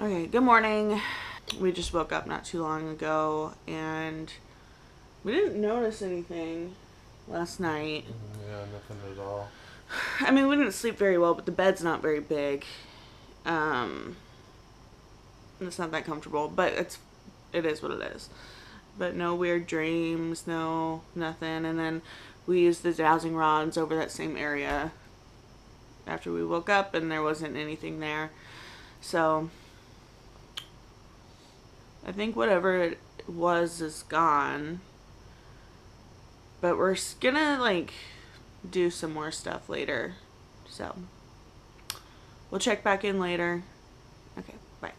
Okay, good morning. We just woke up not too long ago and we didn't notice anything last night. Yeah, nothing at all. I mean, we didn't sleep very well, but the bed's not very big. It's not that comfortable, but it is what it is. But no weird dreams, nothing. And then we used the dowsing rods over that same area after we woke up, and there wasn't anything there. So I think whatever it was is gone. But we're gonna do some more stuff later. So we'll check back in later. Okay, bye.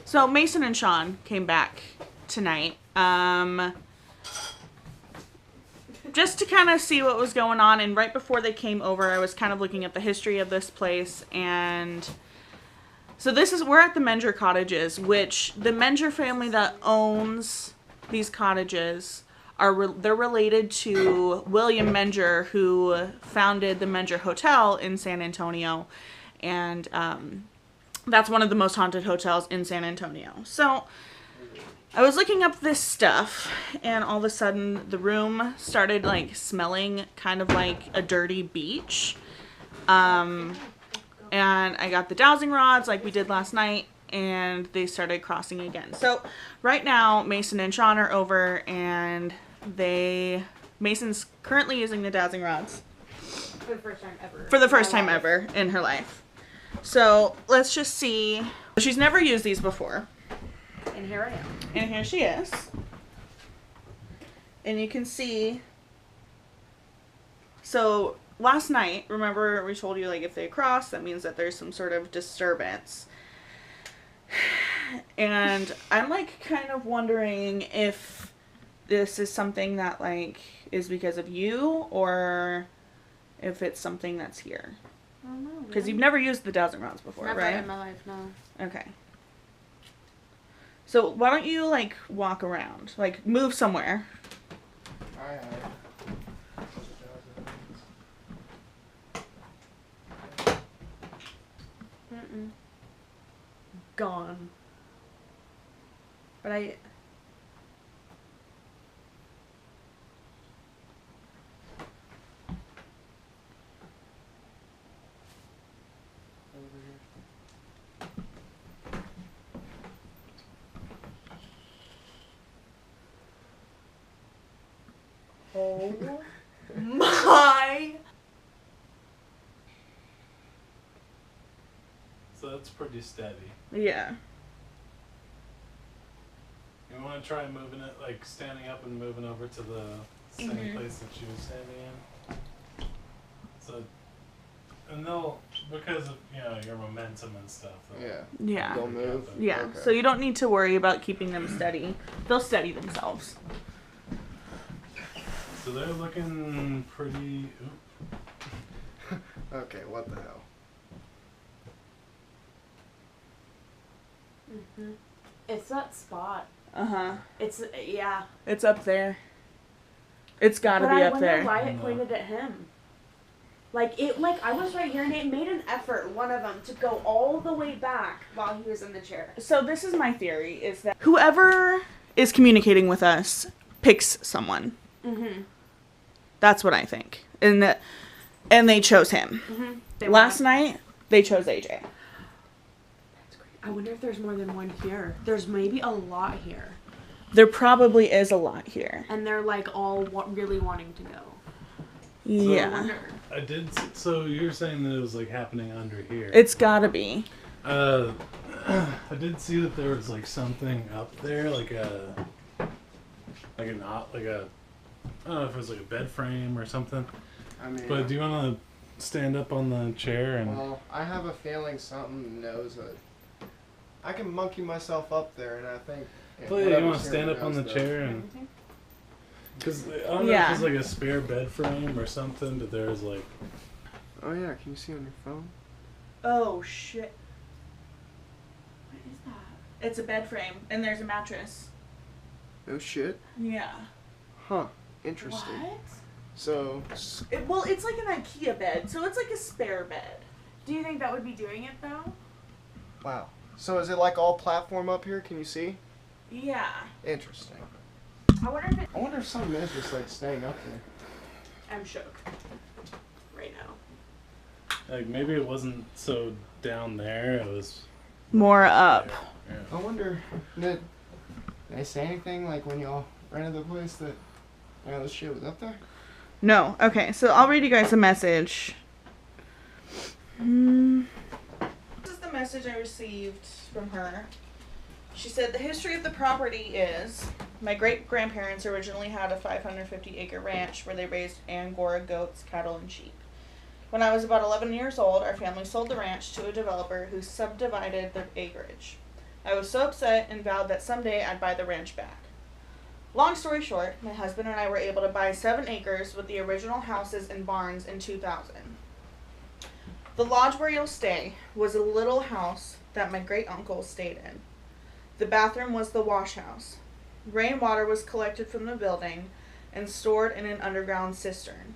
So Mason and Sean came back tonight. Just to kind of see what was going on, and right before they came over, I was kind of looking at the history of this place, and so we're at the Menger Cottages, which the Menger family that owns these cottages they're related to William Menger, who founded the Menger Hotel in San Antonio, and that's one of the most haunted hotels in San Antonio. So I was looking up this stuff, and all of a sudden the room started smelling kind of like a dirty beach. And I got the dowsing rods like we did last night, and they started crossing again. So right now Mason and Sean are over, and Mason's currently using the dowsing rods for the first time ever. For the first time ever in her life. So let's just see. She's never used these before. And here I am. And here she is. And you can see. So last night, remember we told you if they cross, that means that there's some sort of disturbance. And I'm kind of wondering if this is something that is because of you, or if it's something that's here. I don't know. Because you've never used the dowsing rods before, never right? in my life, no. Okay. So why don't you walk around, move somewhere? Mm-mm. Gone. But oh my. So that's pretty steady. Yeah. You want to try moving it, standing up and moving over to the same place that she was standing in? So, and because of, your momentum and stuff. Yeah. They'll move? Yeah. Okay. So you don't need to worry about keeping them steady. They'll steady themselves. So they're looking pretty... Okay, what the hell? Mm-hmm. It's that spot. Uh-huh. Yeah. It's up there. It's gotta be up there. Why it pointed at him. I was right here, and it made an effort, one of them, to go all the way back while he was in the chair. So this is my theory, is that whoever is communicating with us picks someone. Mm-hmm. That's what I think. And they chose him. Mm-hmm. Last night, they chose AJ. That's great. I wonder if there's more than one here. There's maybe a lot here. There probably is a lot here. And they're all really wanting to go. Yeah. So you're saying that it was like happening under here. It's gotta be. I did see that there was like something up there, I don't know if it was like a bed frame or something. I mean, But do you want to stand up on the chair and? well, I have a feeling something knows it. I can monkey myself up there, and I think. Well, yeah, you want to stand up on the chair and? Because I don't know if it's like a spare bed frame or something, but there's like. Oh yeah, can you see on your phone? Oh shit. What is that? It's a bed frame, and there's a mattress. Oh shit. Yeah. Huh. Interesting. What? So. It's like an IKEA bed, so it's like a spare bed. Do you think that would be doing it, though? Wow. So is it like all platform up here? Can you see? Yeah. Interesting. I wonder if something is just like staying up there. I'm shook right now. Like maybe it wasn't so down there. It was More up. there. I wonder, did they say anything like when y'all rented the place that this shit was up there? No. Okay, so I'll read you guys a message. This is the message I received from her. She said, the history of the property is, my great-grandparents originally had a 550-acre ranch where they raised Angora goats, cattle, and sheep. When I was about 11 years old, our family sold the ranch to a developer who subdivided the acreage. I was so upset and vowed that someday I'd buy the ranch back. Long story short, my husband and I were able to buy 7 acres with the original houses and barns in 2000. The lodge where you'll stay was a little house that my great-uncle stayed in. The bathroom was the wash house. Rainwater was collected from the building and stored in an underground cistern.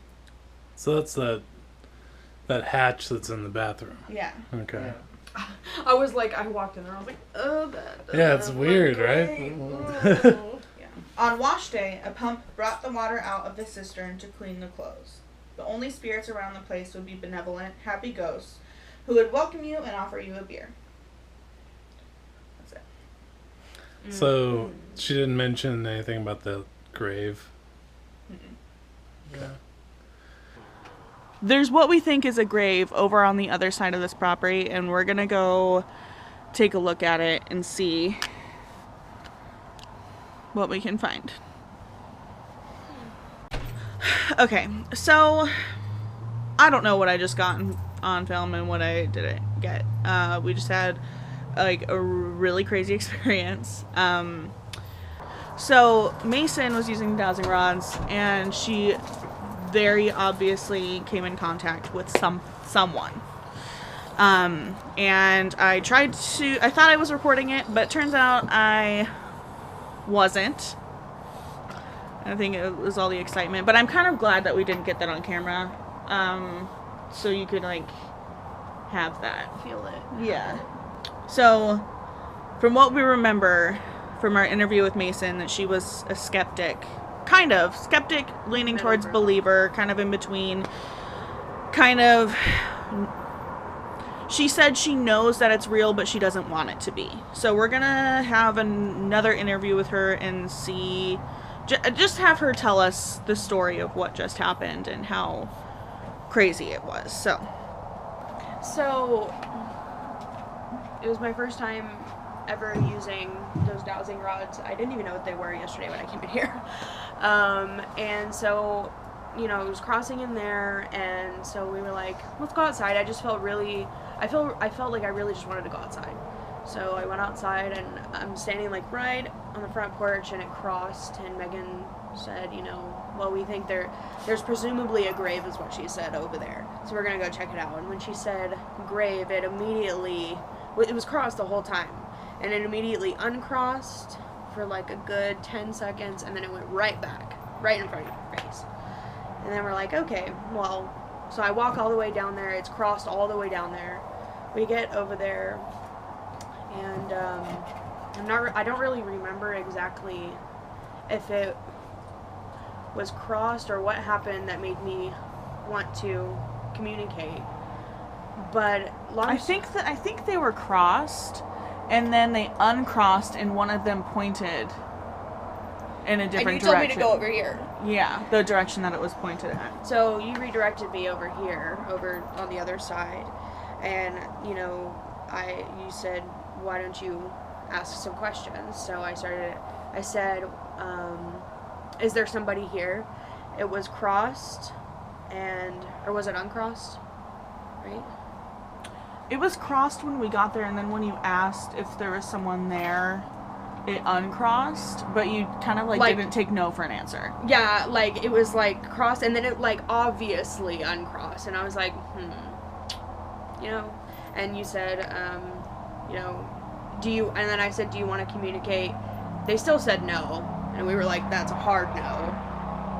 So that's that hatch that's in the bathroom. Yeah. Okay. I was like, I walked in there, I was like, oh, that Yeah, it's weird, great. right? Yeah. On wash day, a pump brought the water out of the cistern to clean the clothes. The only spirits around the place would be benevolent, happy ghosts who would welcome you and offer you a beer. That's it. So she didn't mention anything about the grave. Yeah. There's what we think is a grave over on the other side of this property, and we're gonna go take a look at it and see what we can find. Okay, so I don't know what I just got on film and what I didn't get. We just had like a really crazy experience. So Mason was using dowsing rods, and she very obviously came in contact with someone. And I thought I was recording it, but it turns out I wasn't. I think it was all the excitement, but I'm kind of glad that we didn't get that on camera. So you could like have that. Feel it. Yeah. So from what we remember from our interview with Mason, that she was a skeptic. Kind of. Skeptic, leaning towards believer, kind of in between. Kind of. She said she knows that it's real, but she doesn't want it to be. So we're gonna have another interview with her and see. Just have her tell us the story of what just happened and how crazy it was. So it was my first time ever using those dowsing rods. I didn't even know what they were yesterday when I came in here. And so, you know, it was crossing in there, and so we were like, let's go outside. I just felt I felt like I really just wanted to go outside. So I went outside, and I'm standing like right on the front porch, and it crossed, and Megan said, you know, well, we think there's presumably a grave, is what she said, over there. So we're gonna go check it out. And when she said grave, it was crossed the whole time, and it immediately uncrossed for like a good 10 seconds, and then it went right back, right in front of your face. And then we're like, okay, well, so I walk all the way down there. It's crossed all the way down there. We get over there, and I don't really remember exactly if it was crossed or what happened that made me want to communicate. But I think they were crossed, and then they uncrossed, and one of them pointed in a different direction. And you told me to go over here. Yeah, the direction that it was pointed at. So you redirected me over here, over on the other side, and you know, you said, why don't you ask some questions? So I said, is there somebody here? It was crossed, or was it uncrossed? Right? It was crossed when we got there, and then when you asked if there was someone there, it uncrossed, but you kind of like didn't take no for an answer. Yeah, like it was like crossed, and then it like obviously uncrossed, and I was like, you know, and you said, you know, and then I said, do you want to communicate? They still said no, and we were like, that's a hard no.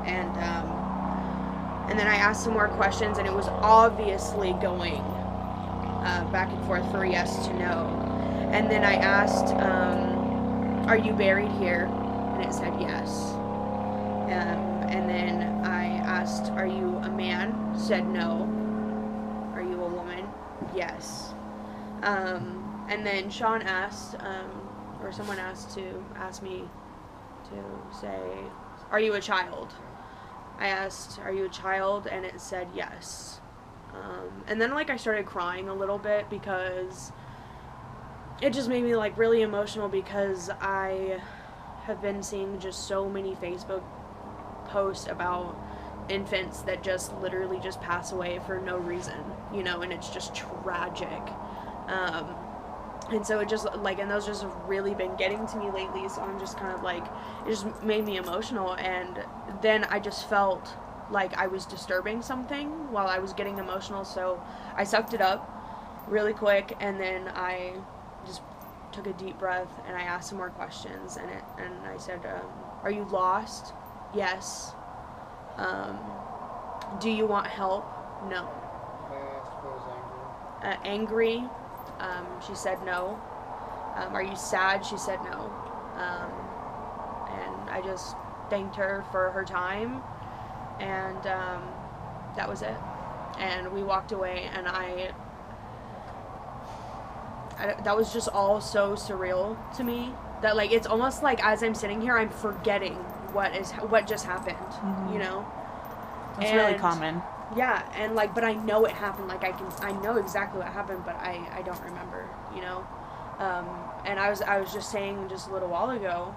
And then I asked some more questions, and it was obviously going back and forth for yes to no. And then I asked, are you buried here? And it said yes. And then I asked, are you a man? Said no. Are you a woman? Yes. And then Sean asked, or someone asked me to say, are you a child? I asked, are you a child? And it said yes. And then like I started crying a little bit because it just made me like really emotional, because I have been seeing just so many Facebook posts about infants that just literally just pass away for no reason, you know, and it's just tragic. And so it just like, and those just have really been getting to me lately, so I'm just kind of like, it just made me emotional. And then I just felt like I was disturbing something while I was getting emotional, so I sucked it up really quick, and then I just took a deep breath and I asked some more questions, and I said, are you lost? Yes. Do you want help? No. Angry? She said no. Are you sad? She said no. And I just thanked her for her time, and that was it. And we walked away, and I that was just all so surreal to me that like it's almost like as I'm sitting here I'm forgetting what just happened, you know. It's really common. Yeah, and like, but I know it happened. Like I know exactly what happened, but I don't remember, you know. And I was just saying just a little while ago,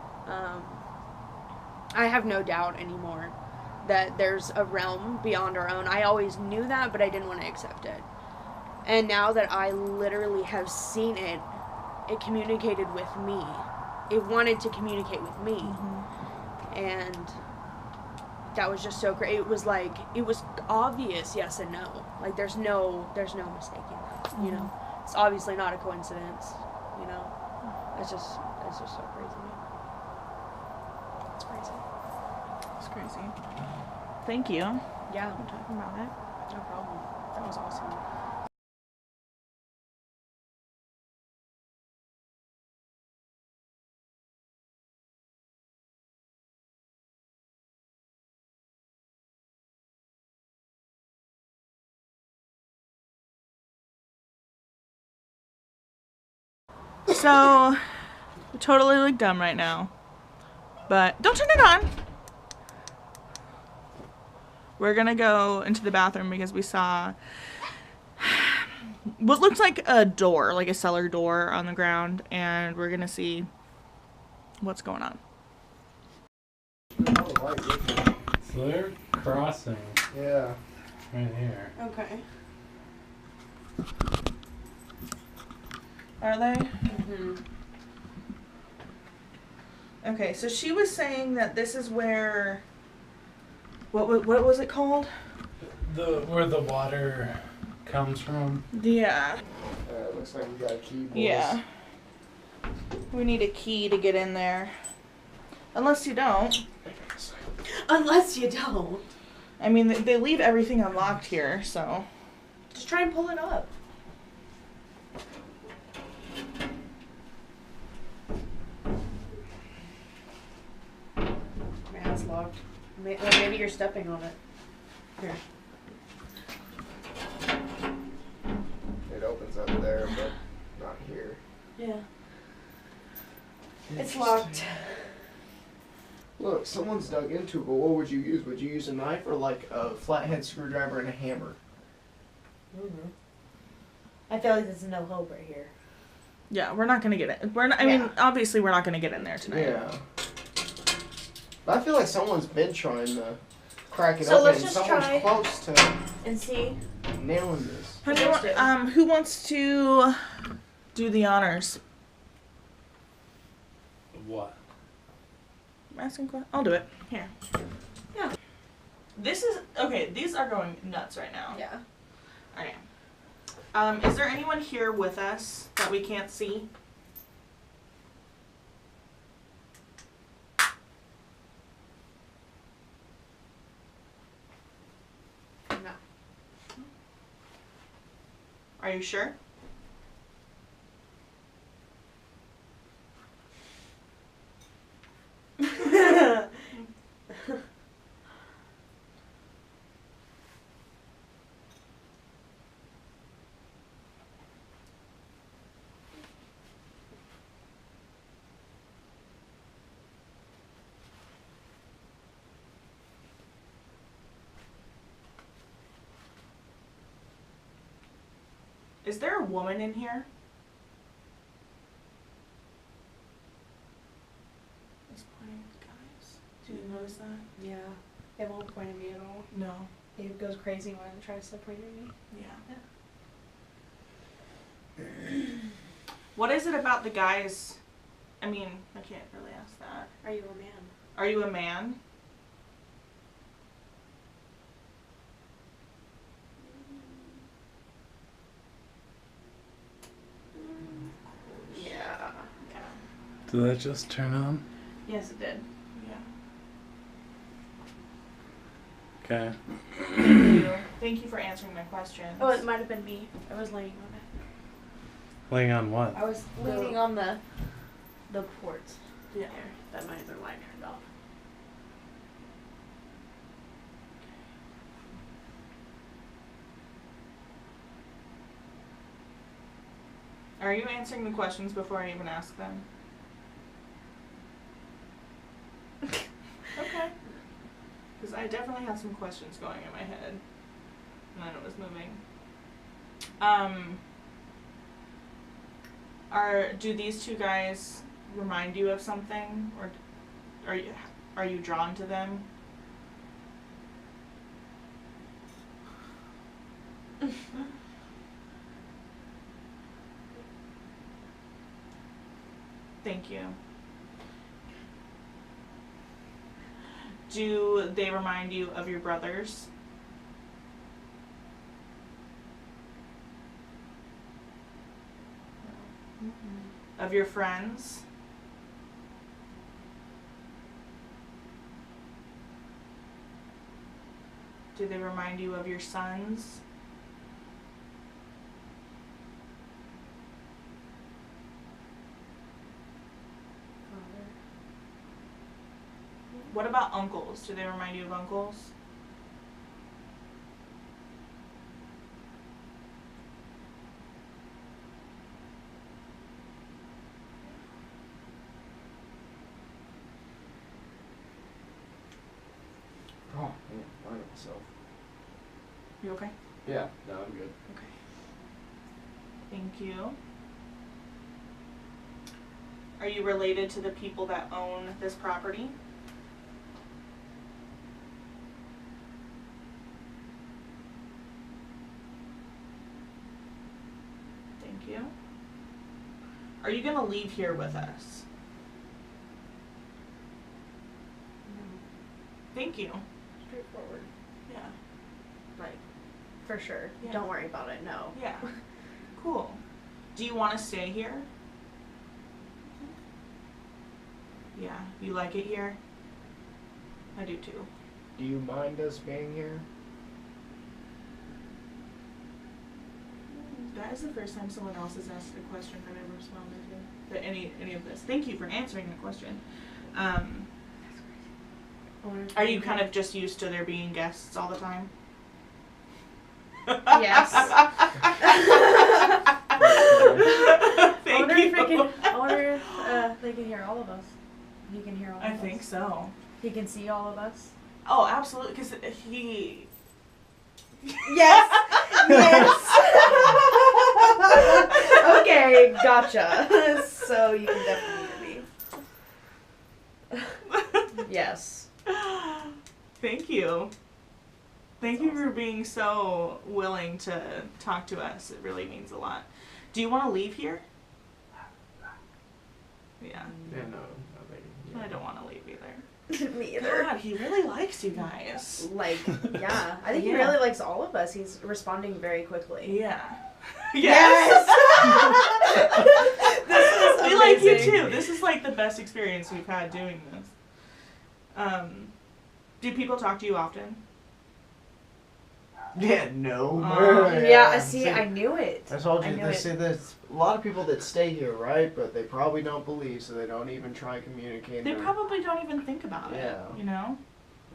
I have no doubt anymore that there's a realm beyond our own. I always knew that, but I didn't want to accept it. And now that I literally have seen it, it communicated with me. It wanted to communicate with me. And that was just so great. It was like, it was obvious yes and no. Like there's no mistaking that, you know. It's obviously not a coincidence, you know. It's just so crazy. It's crazy. It's crazy. Thank you Yeah, for talking about it. no problem. That was awesome. So, we're totally like dumb right now, but don't turn it on. We're gonna go into the bathroom because we saw what looks like a door, like a cellar door on the ground, and we're gonna see what's going on. So they're crossing Yeah. right here. Okay. Are they? Mm-hmm. Okay, so she was saying that this is where. What was it called? Where the water comes from. Yeah. It looks like we got a key, boys. Yeah. We need a key to get in there. Unless you don't. Unless you don't. I mean, they leave everything unlocked here, so. Just try and pull it up. Man, it's locked. Maybe you're stepping on it. Here. It opens up there, but not here. Yeah. It's locked. Look, someone's dug into it, but what would you use? Would you use a knife or like a flathead screwdriver and a hammer? Mm-hmm. I feel like there's no hope right here. Yeah, we're not gonna get it. I mean, obviously we're not gonna get in there tonight. Yeah. But I feel like someone's been trying to crack it So open, let's and just someone's try close to and see. nailing this. Who wants to do the honors? What? I'm asking questions. I'll do it. Here. Yeah. This is okay. These are going nuts right now. Yeah. Okay. Is there anyone here with us that we can't see? No. Are you sure? Is there a woman in here? He's pointing at the guys. Did you notice that? Yeah. It won't point at me at all. No. He goes crazy when it tries to point at me. Yeah. What is it about the guys? I mean, I can't really ask that. Are you a man? Are you a man? Yeah. Yeah. Did that just turn on? Yes, it did. Yeah. Okay. Thank you. Thank you for answering my questions. Oh, it might have been me. I was laying on it. Laying on what? I was leaning on the port. Yeah. There. That might have been why I turned off. Are you answering the questions before I even ask them? Okay. Because I definitely had some questions going in my head. And then it was moving. Do these two guys remind you of something? Or are you drawn to them? Thank you. Do they remind you of your brothers? Of your friends? Do they remind you of your sons? What about uncles? Do they remind you of uncles? Oh, man, finding myself. You okay? Yeah, no, I'm good. Okay. Thank you. Are you related to the people that own this property? Thank you. Are you gonna leave here with us? Thank you. Straightforward. Yeah. Like, for sure. Yeah. Don't worry about it. No. Yeah. Cool. Do you want to stay here? Yeah. You like it here? I do too. Do you mind us being here? That is the first time someone else has asked a question that I've responded to. That any of this. Thank you for answering the question. Are you kind of just used to there being guests all the time? Yes. Thank I wonder if they can hear all of us. He can hear all of us. I think so. He can see all of us. Oh, absolutely. Because he. Yes. Yes. Okay, gotcha. So you can definitely hear me. Yes. Thank you. Thank you for being so willing to talk to us. It really means a lot. Do you want to leave here? Yeah. Yeah, no, thank you. I don't want to leave either. Me either. God, he really likes you guys. Like, yeah. I think he Yeah. really likes all of us. He's responding very quickly. Yeah. Yes. This is We like you amazing. too. This is like the best experience we've had doing this. Do people talk to you often? Yeah, no. Yeah, see, I knew it. I told I you, knew there's a lot of people that stay here, right? But they probably don't believe, so they don't even try communicating. They probably don't even think about it. Yeah. You know?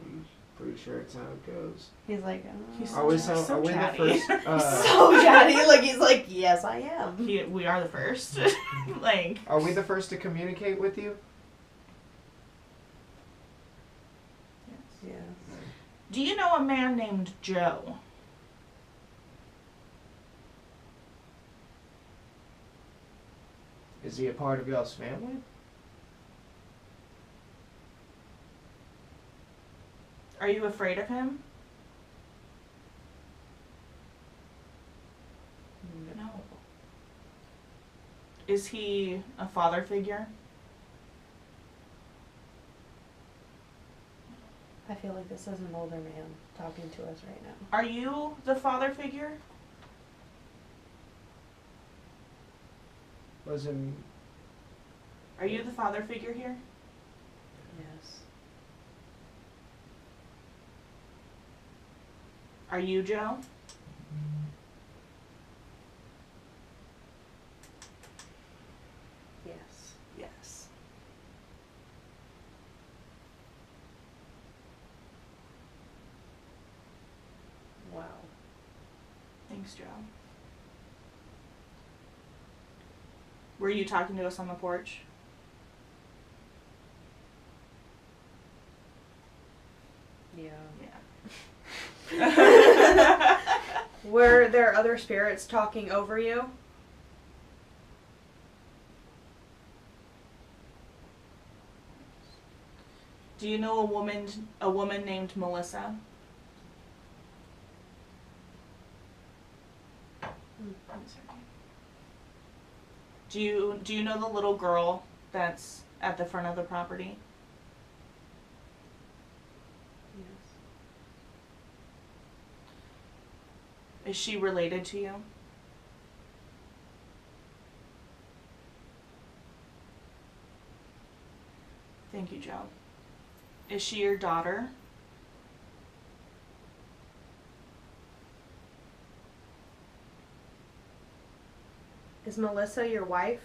I'm pretty sure it's how it goes. He's like, He's Are we, so are we the chatty. first? so chatty. Like, he's like, yes, I am. We are the first. Like. Are we the first to communicate with you? Yeah. Do you know a man named Joe? Is he a part of y'all's family? Are you afraid of him? No. Is he a father figure? I feel like this is an older man talking to us right now. Are you the father figure? Was him? Are you the father figure here? Yes. Are you Joe? Yes. Yes. Wow. Thanks, Joe. Were you talking to us on the porch? Yeah. Yeah. Were there other spirits talking over you? Do you know a woman named Melissa? Do you know the little girl that's at the front of the property? Yes. Is she related to you? Thank you, Joe. Is she your daughter? Is Melissa your wife?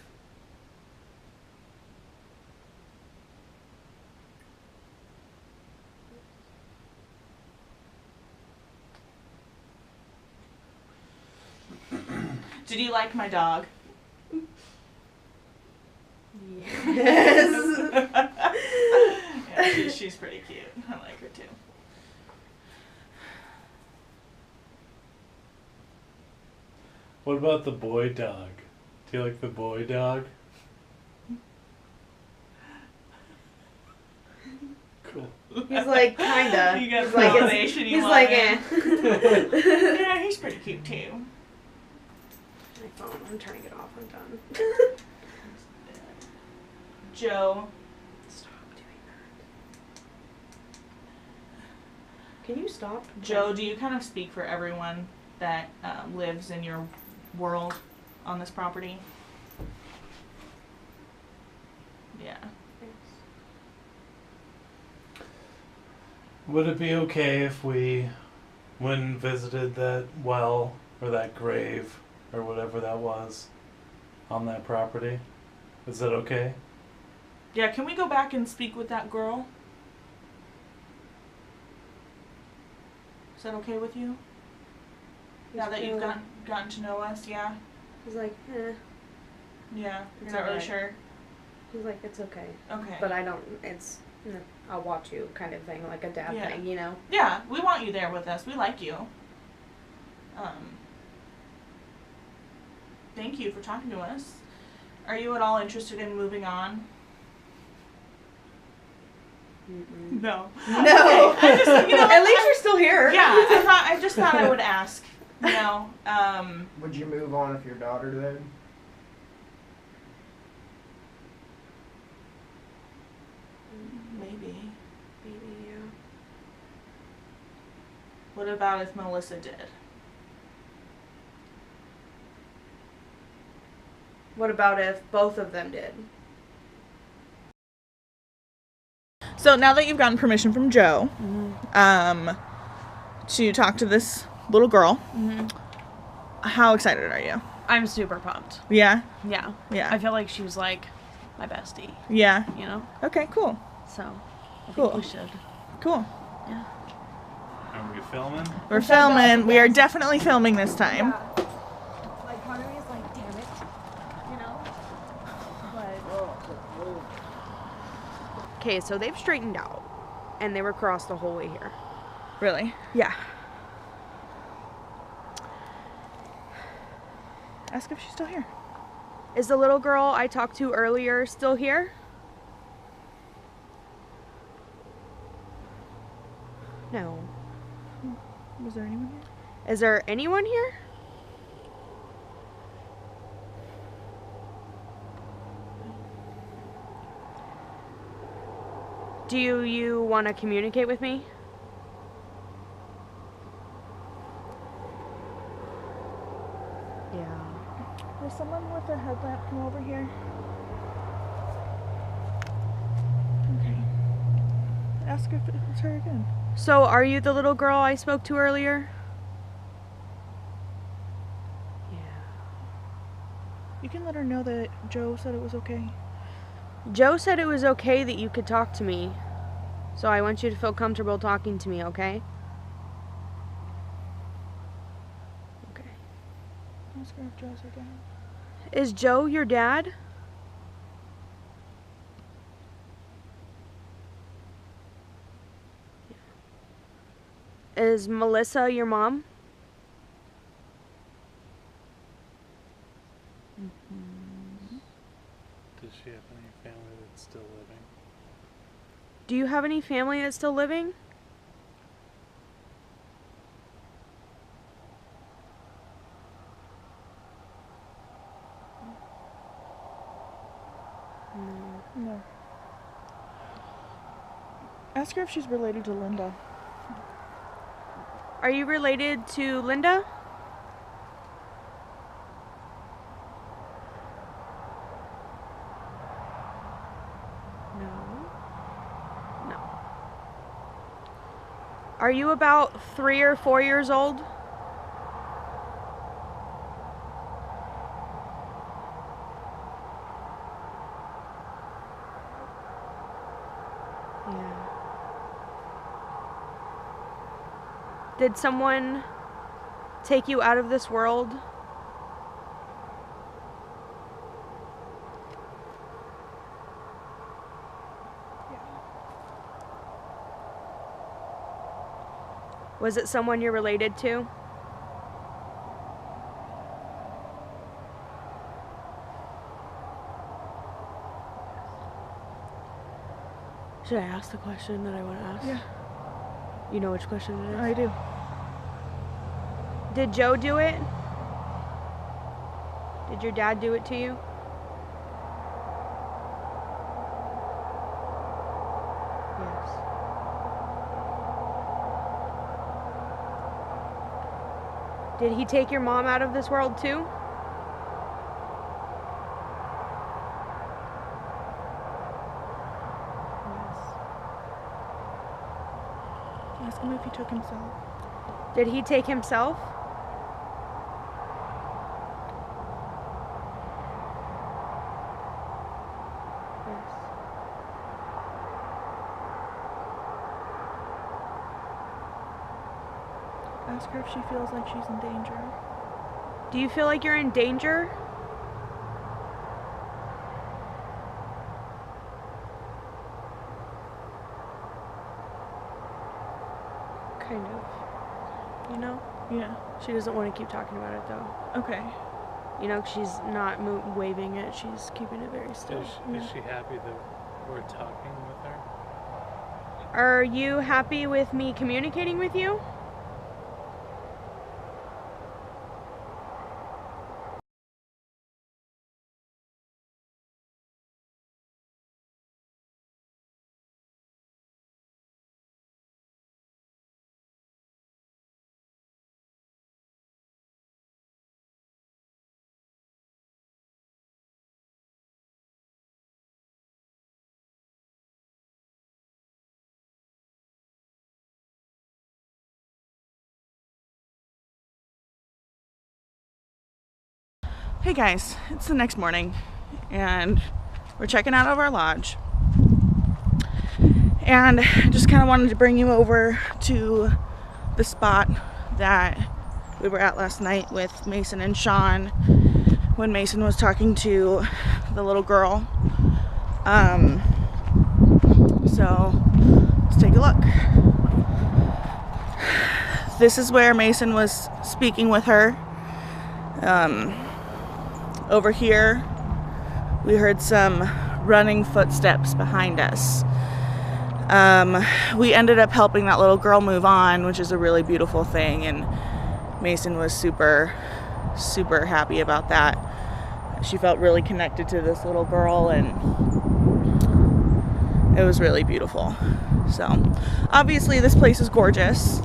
Did you like my dog? Yes. Yeah, she's pretty cute. I like her too. What about the boy dog? Do you like the boy dog? Cool. He's like, kinda. You got He's like, validation you he's want like, in. eh. Yeah, he's pretty cute too. My phone, I'm turning it off, I'm done. Joe, Stop doing that. Can you stop? Joe, do you kind of speak for everyone that lives in your world on this property? Yeah. Would it be okay if we went and visited that well or that grave or whatever that was on that property? Is that okay? Yeah, can we go back and speak with that girl? Is that okay with you? Now that you've gotten to know us, yeah? He's like, eh. Yeah, you're It's not really alright. sure? He's like, it's okay. Okay. But I don't, it's, I'll watch you kind of thing, like a dad Yeah. thing, you know? Yeah, we want you there with us. We like you. Thank you for talking to us. Are you at all interested in moving on? Mm-mm. No. No. Okay, I just, you know, At least you're still here. Yeah, I just thought I would ask. You know, Would you move on if your daughter did? maybe. Maybe, yeah. What about if Melissa did? What about if both of them did? So now that you've gotten permission from Joe, to talk to this little girl, how excited are you? I'm super pumped. Yeah? Yeah. Yeah. I feel like she was like my bestie, Yeah. you know? Okay, cool. So, I Cool. think we should. Cool. Yeah. Are we filming? We're filming. We are definitely filming this time. Like, part of me is like, damn it, you know? But. Okay, so they've straightened out, and they were crossed the whole way here. Really? Yeah. Ask if she's still here. Is the little girl I talked to earlier still here? No. Was there anyone here? Is there anyone here? Do you want to communicate with me? Yeah. Will someone with a headlamp come over here? Okay. Ask if it's her again. So, are you the little girl I spoke to earlier? Yeah. You can let her know that Joe said it was okay. Joe said it was okay that you could talk to me. So I want you to feel comfortable talking to me, okay? Okay. Ask her if Joe's her dad. Is Joe your dad? Is Melissa your mom? Does she have any family that's still living? Do you have any family that's still living? No. No. Ask her if she's related to Linda. Are you related to Linda? No. No. Are you about 3 or 4 years old? Yeah. Did someone take you out of this world? Was it someone you're related to? Should I ask the question that I want to ask? Yeah, You know which question it is? I do. Did Joe do it? Did your dad do it to you? Yes. Did he take your mom out of this world too? Yes. Ask him if he took himself. Did he take himself? Yes. Ask her if she feels like she's in danger. Do you feel like you're in danger? Kind of. You know? Yeah. She doesn't want to keep talking about it though. Okay. You know, she's not waving it. She's keeping it very still. Is she happy that we're talking with her? Are you happy with me communicating with you? Hey guys, it's the next morning and we're checking out of our lodge. And I just kind of wanted to bring you over to the spot that we were at last night with Mason and Sean when Mason was talking to the little girl. So let's take a look. This is where Mason was speaking with her. Over here we heard some running footsteps behind us. We ended up helping that little girl move on, which is a really beautiful thing, and Mason was super, super happy about that. She felt really connected to this little girl, and it was really beautiful. So, obviously this place is gorgeous.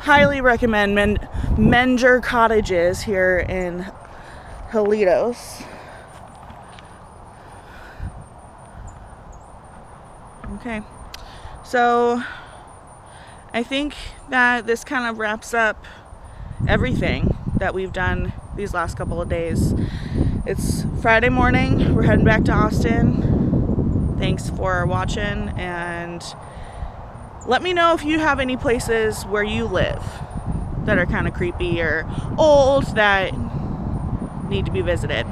Highly recommend Menger Cottages here in Helotes. Okay, so I think that this kind of wraps up everything that we've done these last couple of days. It's Friday morning. We're heading back to Austin. Thanks for watching, and let me know if you have any places where you live that are kind of creepy or old that need to be visited.